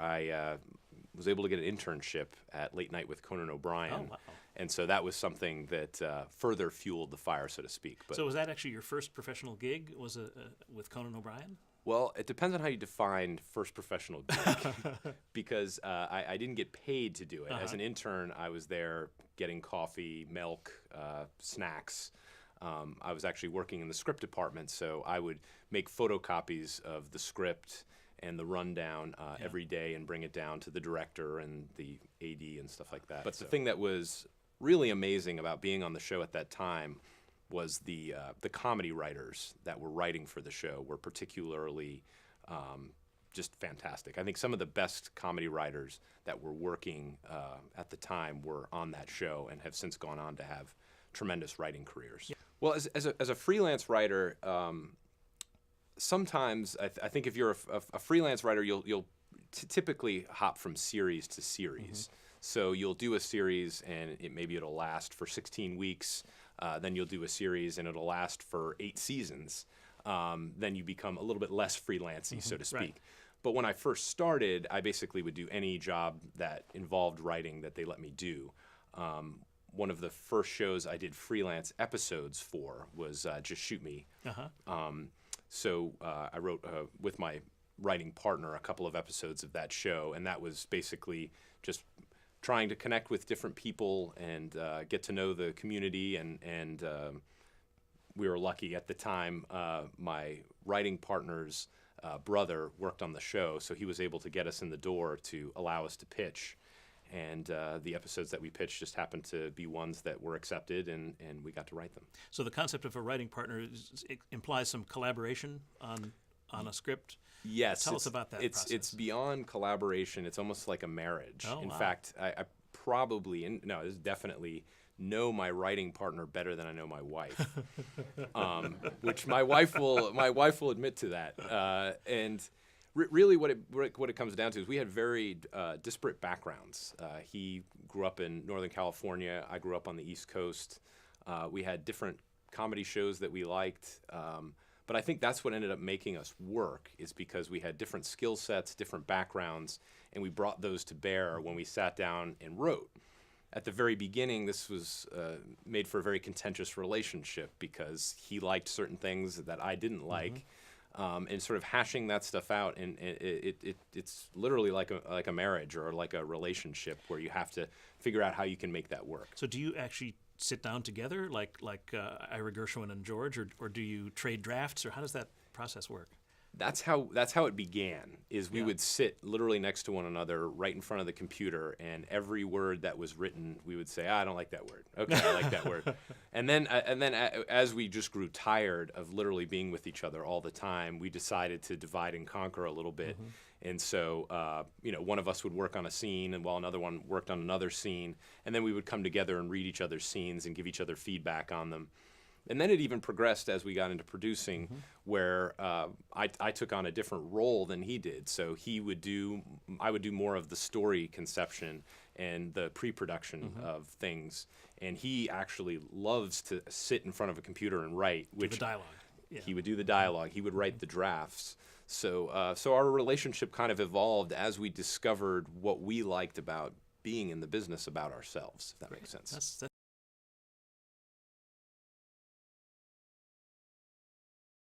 I was able to get an internship at Late Night with Conan O'Brien. Oh, wow. And so that was something that further fueled the fire, so to speak. But, So was that actually your first professional gig? Was it with Conan O'Brien? well, it depends on how you define first professional gig, because I didn't get paid to do it. As an intern, I was there getting coffee, milk, snacks. I was actually working in the script department, so I would make photocopies of the script and the rundown every day and bring it down to the director and the AD and stuff like that. But the thing that was really amazing about being on the show at that time was the comedy writers that were writing for the show were particularly just fantastic. I think some of the best comedy writers that were working at the time were on that show and have since gone on to have tremendous writing careers. Yeah. Well, as a freelance writer, sometimes I think if you're a freelance writer, you'll typically hop from series to series. So you'll do a series and maybe it'll last for 16 weeks. Then you'll do a series and it'll last for 8 seasons. Then you become a little bit less freelancey, so to speak. Right. But when I first started, I basically would do any job that involved writing that they let me do. One of the first shows I did freelance episodes for was Just Shoot Me. So I wrote with my writing partner a couple of episodes of that show, and that was basically just trying to connect with different people and get to know the community. And we were lucky at the time. My writing partner's brother worked on the show, so he was able to get us in the door to allow us to pitch. And the episodes that we pitched just happened to be ones that were accepted, and we got to write them. So the concept of a writing partner it implies some collaboration on a script. Yes. Tell us about that process. It's beyond collaboration. It's almost like a marriage. Oh, In wow. fact, I probably, no, this is definitely know my writing partner better than I know my wife, which my wife will admit to that. And really, what it comes down to is we had very disparate backgrounds. He grew up in Northern California. I grew up on the East Coast. We had different comedy shows that we liked. But I think that's what ended up making us work, is because we had different skill sets, different backgrounds, and we brought those to bear when we sat down and wrote. At the very beginning, this was made for a very contentious relationship because he liked certain things that I didn't like. And sort of hashing that stuff out, and it's literally like a marriage or like a relationship where you have to figure out how you can make that work. So do you actually sit down together like Ira Gershwin and George, or do you trade drafts, or how does that process work? That's how it began. Is we would sit literally next to one another right in front of the computer, and every word that was written, we would say, I don't like that word. Okay, I like that word. And then as we just grew tired of literally being with each other all the time, we decided to divide and conquer a little bit. And so, one of us would work on a scene, and while another one worked on another scene, and then we would come together and read each other's scenes and give each other feedback on them. And then it even progressed as we got into producing, where I took on a different role than he did. So I would do more of the story conception and the pre-production of things. And he actually loves to sit in front of a computer and write. The dialogue. Yeah. He would do the dialogue. He would write the drafts. So our relationship kind of evolved as we discovered what we liked about being in the business about ourselves, if that makes sense. That's